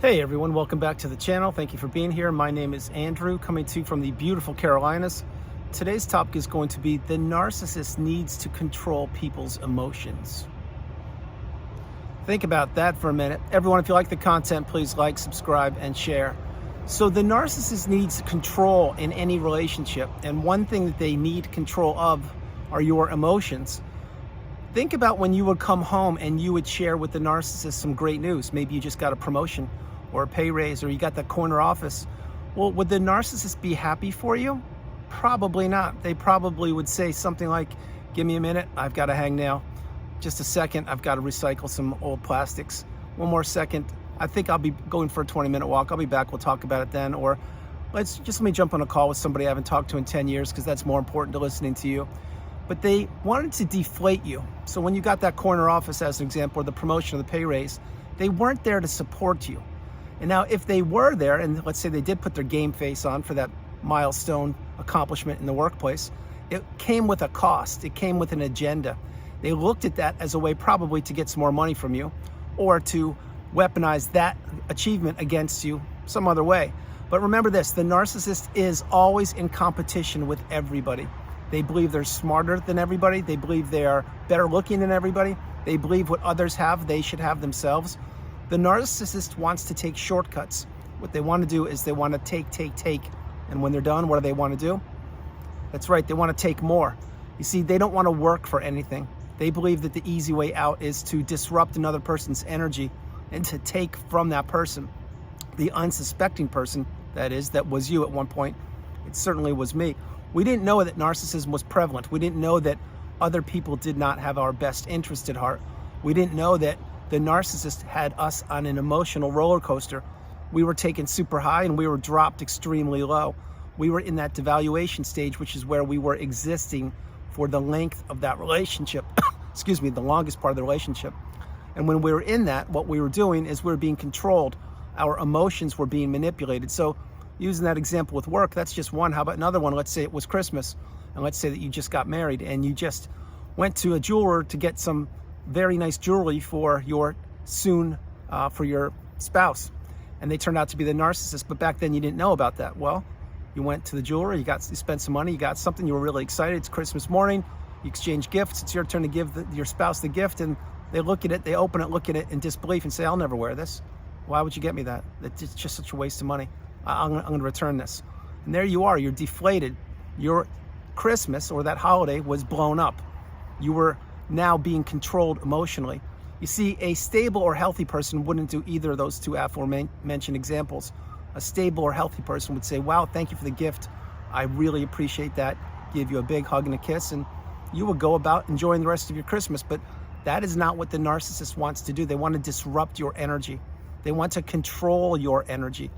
Hey everyone, welcome back to the channel. Thank you for being here. My name is Andrew, coming to you from the beautiful Carolinas. Today's topic is going to be the narcissist needs to control people's emotions. Think about that for a minute. Everyone, if you like the content, please like, subscribe, and share. So the narcissist needs control in any relationship, and one thing that they need control of are your emotions. Think about when you would come home and you would share with the narcissist some great news. Maybe you just got a promotion or a pay raise, or you got that corner office. Well, would the narcissist be happy for you? Probably not. They probably would say something like, give me a minute, I've got a hangnail. Just a second, I've got to recycle some old plastics. One more second, I think I'll be going for a 20-minute walk. I'll be back, we'll talk about it then. Or let me jump on a call with somebody I haven't talked to in 10 years because that's more important to listening to you. But they wanted to deflate you. So when you got that corner office as an example, or the promotion or the pay raise, they weren't there to support you. And now if they were there, and let's say they did put their game face on for that milestone accomplishment in the workplace, it came with a cost, it came with an agenda. They looked at that as a way probably to get some more money from you, or to weaponize that achievement against you some other way. But remember this, the narcissist is always in competition with everybody. They believe they're smarter than everybody. They believe they are better looking than everybody. They believe what others have, they should have themselves. The narcissist wants to take shortcuts. What they want to do is they want to take. And when they're done, what do they want to do? That's right, they want to take more. You see, they don't want to work for anything. They believe that the easy way out is to disrupt another person's energy and to take from that person. The unsuspecting person, that is, that was you at one point. It certainly was me. We didn't know that narcissism was prevalent. We didn't know that other people did not have our best interest at heart. We didn't know that the narcissist had us on an emotional roller coaster. We were taken super high and we were dropped extremely low. We were in that devaluation stage, which is where we were existing for the length of that relationship. Excuse me, the longest part of the relationship. And when we were in that, what we were doing is we were being controlled. Our emotions were being manipulated. So using that example with work, that's just one. How about another one? Let's say it was Christmas, and let's say that you just got married and you just went to a jeweler to get some very nice jewelry for your for your spouse, and they turned out to be the narcissist. But back then you didn't know about that. Well, you went to the jeweler, you spent some money, you got something, you were really excited. It's Christmas morning, you exchange gifts. It's your turn to give your spouse the gift, and they look at it, they open it, look at it in disbelief, and say, "I'll never wear this. Why would you get me that? It's just such a waste of money. I'm going to return this." And there you are, you're deflated. Your Christmas or that holiday was blown up. You were now being controlled emotionally. You see, a stable or healthy person wouldn't do either of those two aforementioned examples. A stable or healthy person would say, "Wow, thank you for the gift. I really appreciate that." Give you a big hug and a kiss, and you would go about enjoying the rest of your Christmas. But that is not what the narcissist wants to do. They want to disrupt your energy. They want to control your energy.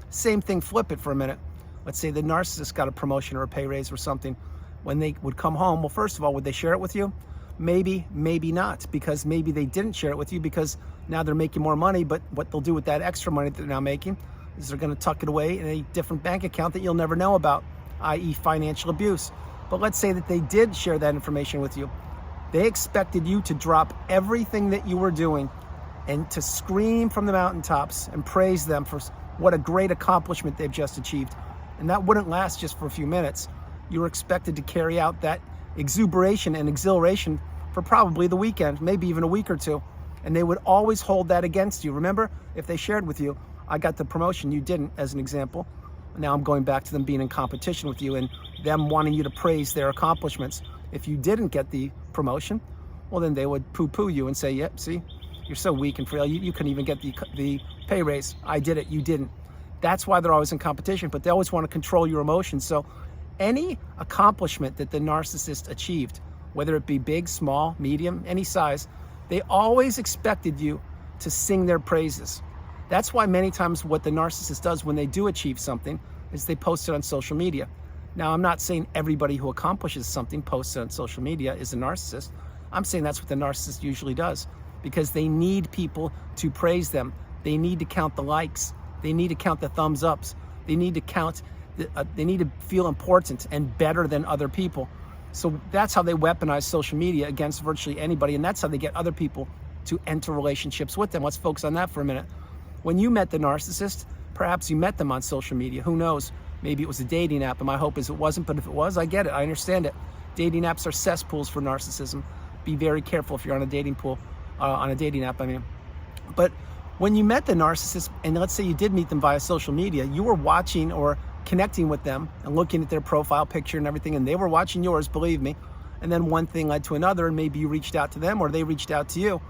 Same thing, flip it for a minute. Let's say the narcissist got a promotion or a pay raise or something. When they would come home, well, first of all, would they share it with you? Maybe, maybe not, because maybe they didn't share it with you because now they're making more money, but what they'll do with that extra money that they're now making is they're going to tuck it away in a different bank account that you'll never know about, i.e. financial abuse. But let's say that they did share that information with you. They expected you to drop everything that you were doing and to scream from the mountaintops and praise them for what a great accomplishment they've just achieved. And that wouldn't last just for a few minutes. You were expected to carry out that exuberation and exhilaration for probably the weekend, maybe even a week or two. And they would always hold that against you. Remember, if they shared with you, "I got the promotion, you didn't," as an example. Now I'm going back to them being in competition with you and them wanting you to praise their accomplishments. If you didn't get the promotion, well, then they would poo-poo you and say, "Yep, see, you're so weak and frail. You couldn't even get the pay raise. I did it, you didn't." That's why they're always in competition, but they always want to control your emotions. So any accomplishment that the narcissist achieved, whether it be big, small, medium, any size, they always expected you to sing their praises. That's why many times what the narcissist does when they do achieve something is they post it on social media. Now, I'm not saying everybody who accomplishes something posted on social media is a narcissist. I'm saying that's what the narcissist usually does, because they need people to praise them. They need to count the likes. They need to count the thumbs ups. They need to count they need to feel important and better than other people. So that's how they weaponize social media against virtually anybody, and that's how they get other people to enter relationships with them. Let's focus on that for a minute. When you met the narcissist, perhaps you met them on social media. Who knows? Maybe it was a dating app, and my hope is it wasn't, but if it was, I get it. I understand it. Dating apps are cesspools for narcissism. Be very careful if you're on a dating app, I mean. But when you met the narcissist, and let's say you did meet them via social media, you were watching or connecting with them and looking at their profile picture and everything, and they were watching yours, believe me. And then one thing led to another, and maybe you reached out to them or they reached out to you.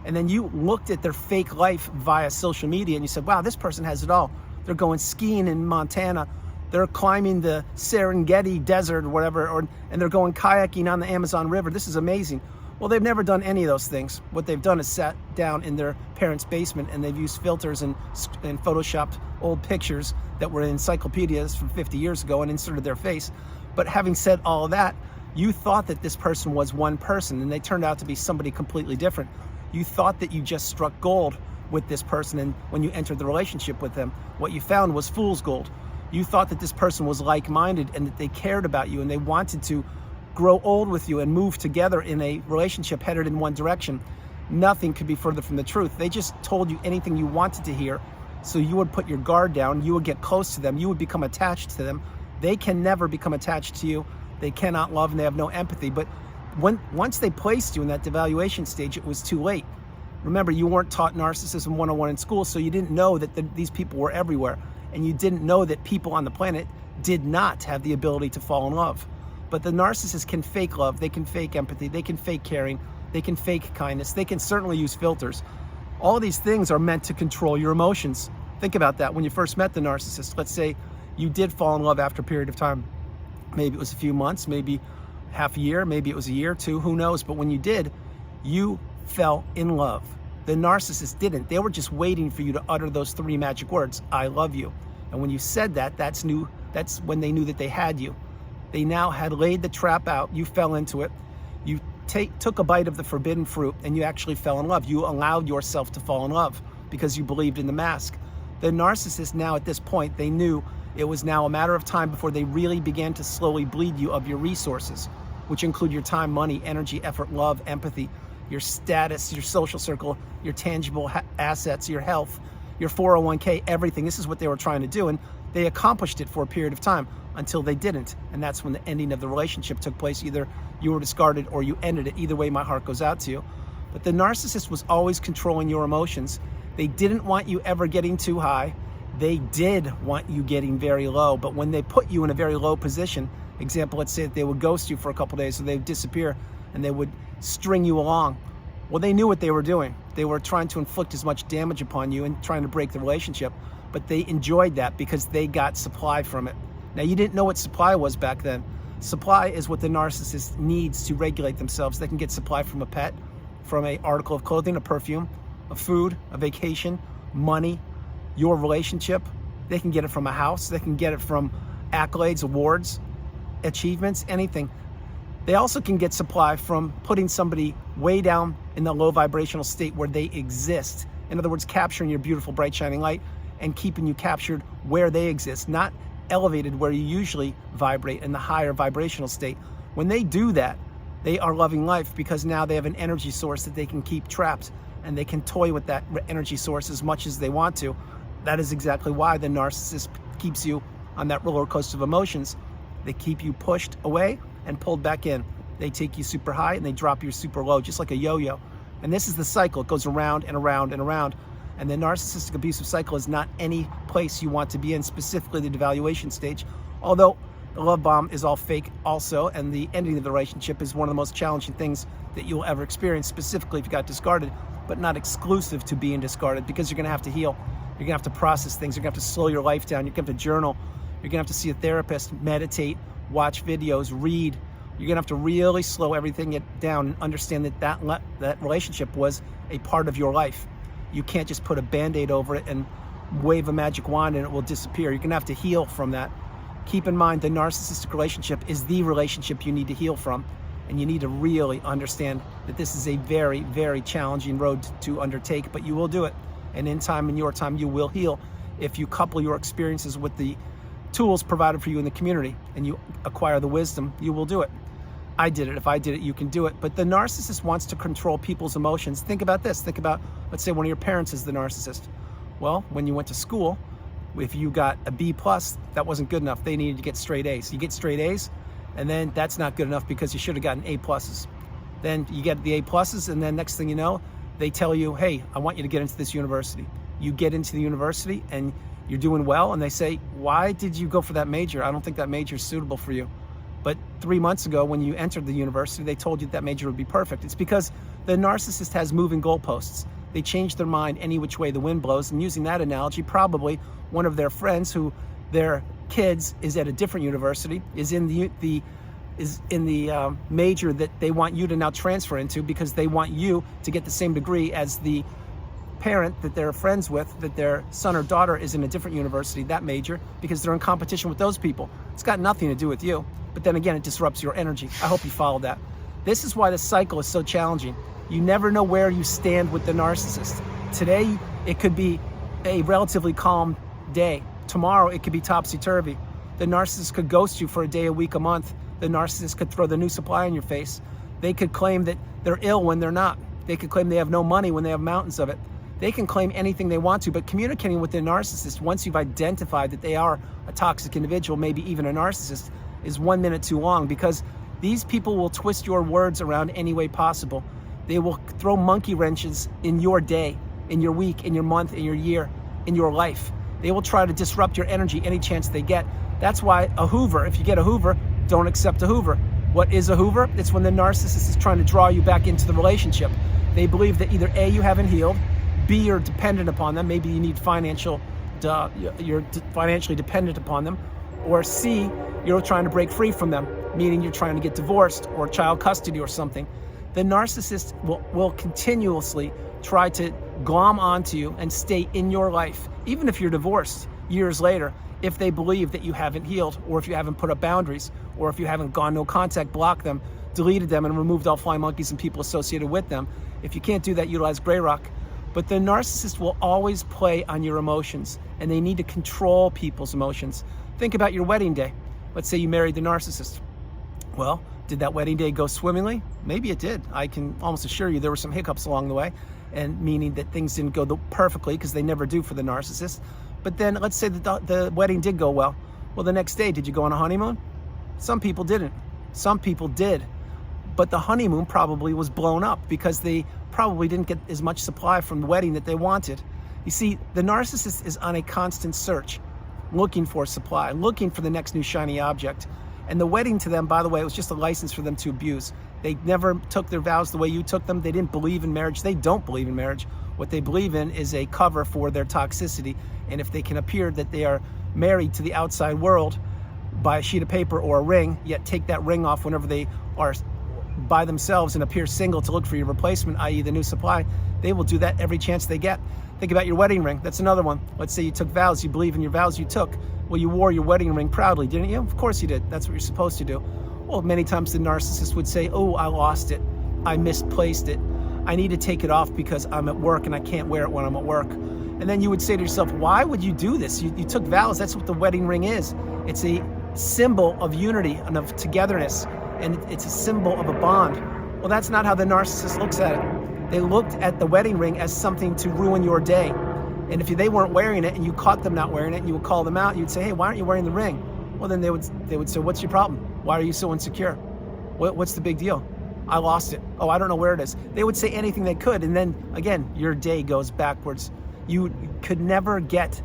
And then you looked at their fake life via social media and you said, wow, this person has it all. They're going skiing in Montana. They're climbing the Serengeti desert or whatever, and they're going kayaking on the Amazon River. This is amazing. Well, they've never done any of those things. What they've done is sat down in their parents' basement and they've used filters and photoshopped old pictures that were in encyclopedias from 50 years ago and inserted their face. But having said all of that, you thought that this person was one person and they turned out to be somebody completely different. You thought that you just struck gold with this person, and when you entered the relationship with them, what you found was fool's gold. You thought that this person was like-minded and that they cared about you and they wanted to grow old with you and move together in a relationship headed in one direction. Nothing could be further from the truth. They just told you anything you wanted to hear, so you would put your guard down, you would get close to them, you would become attached to them. They can never become attached to you. They cannot love and they have no empathy. But once they placed you in that devaluation stage, it was too late. Remember, you weren't taught Narcissism 101 in school, so you didn't know that these people were everywhere. And you didn't know that people on the planet did not have the ability to fall in love. But the narcissist can fake love, they can fake empathy, they can fake caring, they can fake kindness, they can certainly use filters. All of these things are meant to control your emotions. Think about that when you first met the narcissist. Let's say you did fall in love after a period of time. Maybe it was a few months, maybe half a year, maybe it was a year or two, who knows? But when you did, you fell in love. The narcissist didn't. They were just waiting for you to utter those three magic words, I love you. And when you said that, that's when they knew that they had you. They now had laid the trap out. You fell into it. You took a bite of the forbidden fruit and you actually fell in love. You allowed yourself to fall in love because you believed in the mask. The narcissist now at this point, they knew it was now a matter of time before they really began to slowly bleed you of your resources, which include your time, money, energy, effort, love, empathy, your status, your social circle, your tangible assets, your health, your 401k, everything. This is what they were trying to do, and they accomplished it for a period of time until they didn't. And that's when the ending of the relationship took place. Either you were discarded or you ended it. Either way, my heart goes out to you. But the narcissist was always controlling your emotions. They didn't want you ever getting too high. They did want you getting very low. But when they put you in a very low position, example, let's say that they would ghost you for a couple days, so they would disappear and they would string you along. Well, they knew what they were doing. They were trying to inflict as much damage upon you and trying to break the relationship. But they enjoyed that because they got supply from it. Now, you didn't know what supply was back then. Supply is what the narcissist needs to regulate themselves. They can get supply from a pet, from an article of clothing, a perfume, a food, a vacation, money, your relationship. They can get it from a house. They can get it from accolades, awards, achievements, anything. They also can get supply from putting somebody way down in the low vibrational state where they exist. In other words, capturing your beautiful, bright, shining light and keeping you captured where they exist, not elevated where you usually vibrate in the higher vibrational state. When they do that, they are loving life because now they have an energy source that they can keep trapped and they can toy with that energy source as much as they want to. That is exactly why the narcissist keeps you on that roller coaster of emotions. They keep you pushed away and pulled back in. They take you super high and they drop you super low, just like a yo-yo. And this is the cycle. It goes around and around and around. And the narcissistic abusive cycle is not any place you want to be in, specifically the devaluation stage. Although the love bomb is all fake also, and the ending of the relationship is one of the most challenging things that you'll ever experience, specifically if you got discarded, but not exclusive to being discarded, because you're gonna have to heal. You're gonna have to process things. You're gonna have to slow your life down. You're gonna have to journal. You're gonna have to see a therapist, meditate, watch videos, read. You're gonna have to really slow everything down and understand that relationship was a part of your life. You can't just put a Band-Aid over it and wave a magic wand and it will disappear. You're gonna have to heal from that. Keep in mind, the narcissistic relationship is the relationship you need to heal from, and you need to really understand that this is a very, very challenging road to undertake, but you will do it. And in time, in your time, you will heal if you couple your experiences with the tools provided for you in the community and you acquire the wisdom. You will do it. I did it. If I did it, you can do it. But the narcissist wants to control people's emotions. Think about this. Think about, let's say one of your parents is the narcissist. Well, when you went to school, if you got a B plus, that wasn't good enough. They needed to get straight A's. You get straight A's, and then that's not good enough because you should have gotten A pluses. Then you get the A pluses, and then next thing you know, they tell you, hey, I want you to get into this university. You get into the university and you're doing well, and they say, why did you go for that major? I don't think that major is suitable for you. But 3 months ago, when you entered the university, they told you that major would be perfect. It's because the narcissist has moving goalposts. They change their mind any which way the wind blows. And using that analogy, probably one of their friends who their kids is at a different university is in the major that they want you to now transfer into, because they want you to get the same degree as the parent that they're friends with, that their son or daughter is in a different university, that major, because they're in competition with those people. It's got nothing to do with you, but then again, it disrupts your energy. I hope you follow that. This is why the cycle is so challenging. You never know where you stand with the narcissist. Today, it could be a relatively calm day. Tomorrow, it could be topsy-turvy. The narcissist could ghost you for a day, a week, a month. The narcissist could throw the new supply in your face. They could claim that they're ill when they're not. They could claim they have no money when they have mountains of it. They can claim anything they want to, but communicating with the narcissist, once you've identified that they are a toxic individual, maybe even a narcissist, is 1 minute too long, because these people will twist your words around any way possible. They will throw monkey wrenches in your day, in your week, in your month, in your year, in your life. They will try to disrupt your energy any chance they get. That's why a hoover, if you get a hoover, don't accept a hoover. What is a hoover? It's when the narcissist is trying to draw you back into the relationship. They believe that either A, you haven't healed, B, you're dependent upon them. Maybe you need you're financially dependent upon them. Or C, you're trying to break free from them, meaning you're trying to get divorced or child custody or something. The narcissist will continuously try to glom onto you and stay in your life, even if you're divorced years later, if they believe that you haven't healed, or if you haven't put up boundaries, or if you haven't gone no contact, blocked them, deleted them, and removed all flying monkeys and people associated with them. If you can't do that, utilize Grey Rock. But the narcissist will always play on your emotions, and they need to control people's emotions. Think about your wedding day. Let's say you married the narcissist. Well, did that wedding day go swimmingly? Maybe it did. I can almost assure you there were some hiccups along the way, and meaning that things didn't go perfectly, because they never do for the narcissist. But then let's say that the wedding did go well. Well, the next day, did you go on a honeymoon? Some people didn't. Some people did. But the honeymoon probably was blown up because they probably didn't get as much supply from the wedding that they wanted. You see, the narcissist is on a constant search, looking for supply, looking for the next new shiny object. And the wedding to them, by the way, was just a license for them to abuse. They never took their vows the way you took them. They didn't believe in marriage. They don't believe in marriage. What they believe in is a cover for their toxicity. And if they can appear that they are married to the outside world by a sheet of paper or a ring, yet take that ring off whenever they are by themselves and appear single to look for your replacement, i.e. the new supply, they will do that every chance they get. Think about your wedding ring. That's another one. Let's say you took vows. You believe in your vows you took. Well, you wore your wedding ring proudly, didn't you? Of course you did. That's what you're supposed to do. Well, many times the narcissist would say, oh, I lost it. I misplaced it. I need to take it off because I'm at work and I can't wear it when I'm at work. And then you would say to yourself, why would you do this? You took vows. That's what the wedding ring is. It's a symbol of unity and of togetherness. And it's a symbol of a bond. Well, that's not how the narcissist looks at it. They looked at the wedding ring as something to ruin your day. And if they weren't wearing it and you caught them not wearing it, and you would call them out, you'd say, hey, why aren't you wearing the ring? Well, then they would say, what's your problem? Why are you so insecure? What's the big deal? I lost it. Oh, I don't know where it is. They would say anything they could. And then again, your day goes backwards. You could never get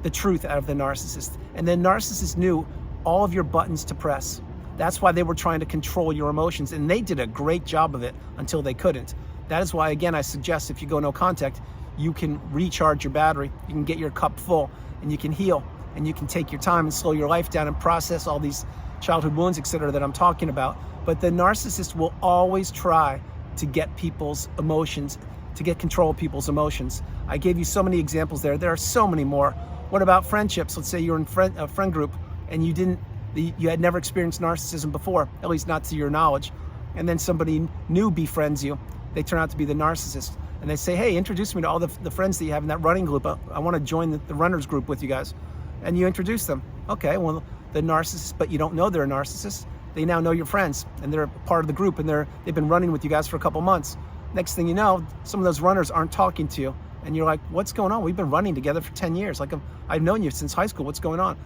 the truth out of the narcissist. And the narcissist knew all of your buttons to press. That's why they were trying to control your emotions, and they did a great job of it until they couldn't. That is why, again, I suggest if you go no contact, you can recharge your battery, you can get your cup full, and you can heal, and you can take your time and slow your life down and process all these childhood wounds, etc., that I'm talking about. But the narcissist will always try to get people's emotions, to get control of people's emotions. I gave you so many examples there. There are so many more. What about friendships? Let's say you're in a friend group, and you had never experienced narcissism before, at least not to your knowledge, and then somebody new befriends you. They turn out to be the narcissist, and they say, hey, introduce me to all the friends that you have in that running group. I want to join the runners group with you guys. And you introduce them. Okay, well, the narcissist, but you don't know they're a narcissist. They now know your friends, and they're part of the group, and they've been running with you guys for a couple months. Next thing you know, some of those runners aren't talking to you, And you're like, what's going on? We've been running together for 10 years. Like, I've known you since high school. What's going on?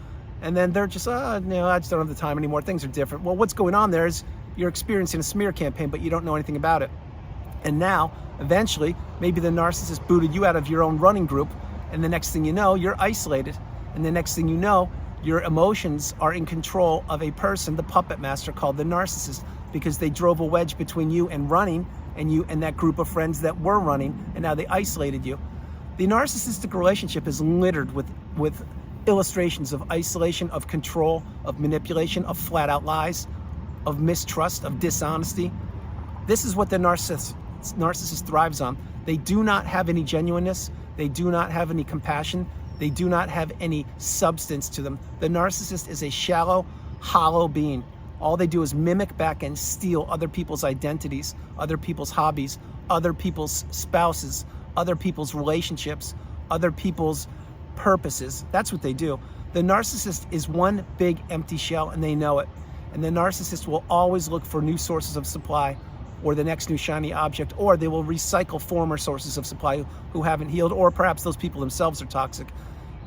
And then they're just, no, I just don't have the time anymore. Things are different. Well, what's going on there is you're experiencing a smear campaign, but you don't know anything about it. And now, eventually, maybe the narcissist booted you out of your own running group, and the next thing you know, you're isolated. And the next thing you know, your emotions are in control of a person, the puppet master called the narcissist, because they drove a wedge between you and running, and you and that group of friends that were running, and now they isolated you. The narcissistic relationship is littered with illustrations of isolation, of control, of manipulation, of flat-out lies, of mistrust, of dishonesty. This is what the narcissist thrives on. They do not have any genuineness. They do not have any compassion. They do not have any substance to them. The narcissist is a shallow, hollow being. All they do is mimic back and steal other people's identities, other people's hobbies, other people's spouses, other people's relationships, other people's purposes. That's what they do. The narcissist is one big empty shell, and they know it. And the narcissist will always look for new sources of supply, or the next new shiny object, or they will recycle former sources of supply who haven't healed, or perhaps those people themselves are toxic.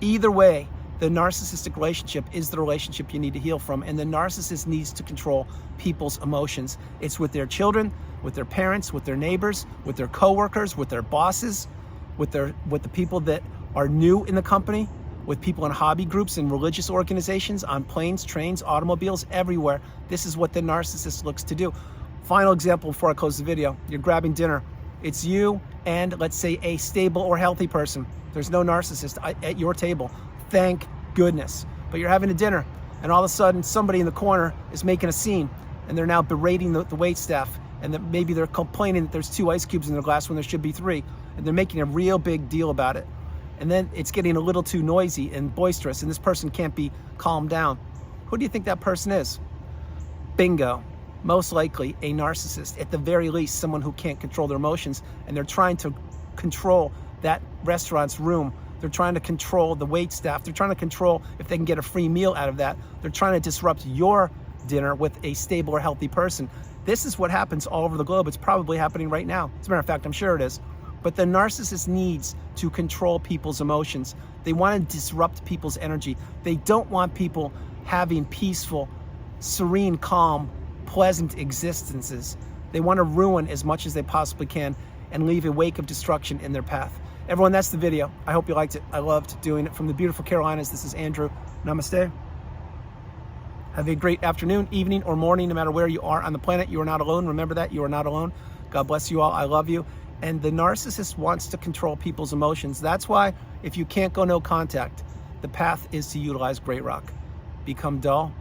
Either way, the narcissistic relationship is the relationship you need to heal from, and the narcissist needs to control people's emotions. It's with their children, with their parents, with their neighbors, with their coworkers, with their bosses, with the people that are new in the company, with people in hobby groups and religious organizations, on planes, trains, automobiles, everywhere. This is what the narcissist looks to do. Final example before I close the video. You're grabbing dinner. It's you and, let's say, a stable or healthy person. There's no narcissist at your table. Thank goodness. But you're having a dinner, and all of a sudden somebody in the corner is making a scene, and they're now berating the wait staff, and that maybe they're complaining that there's 2 ice cubes in their glass when there should be 3, and they're making a real big deal about it. And then it's getting a little too noisy and boisterous, and this person can't be calmed down. Who do you think that person is? Bingo. Most likely a narcissist. At the very least, someone who can't control their emotions, and they're trying to control that restaurant's room. They're trying to control the wait staff. They're trying to control if they can get a free meal out of that. They're trying to disrupt your dinner with a stable or healthy person. This is what happens all over the globe. It's probably happening right now. As a matter of fact, I'm sure it is. But the narcissist needs to control people's emotions. They want to disrupt people's energy. They don't want people having peaceful, serene, calm, pleasant existences. They want to ruin as much as they possibly can and leave a wake of destruction in their path. Everyone, that's the video. I hope you liked it. I loved doing it. From the beautiful Carolinas, this is Andrew. Namaste. Have a great afternoon, evening, or morning, no matter where you are on the planet. You are not alone. Remember that. You are not alone. God bless you all. I love you. And the narcissist wants to control people's emotions. That's why if you can't go no contact, the path is to utilize Great Rock. Become dull,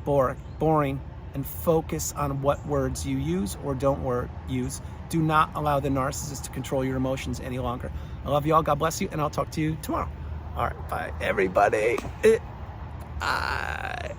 boring, and focus on what words you use or don't use. Do not allow the narcissist to control your emotions any longer. I love you all. God bless you, and I'll talk to you tomorrow. All right, bye, everybody. Bye.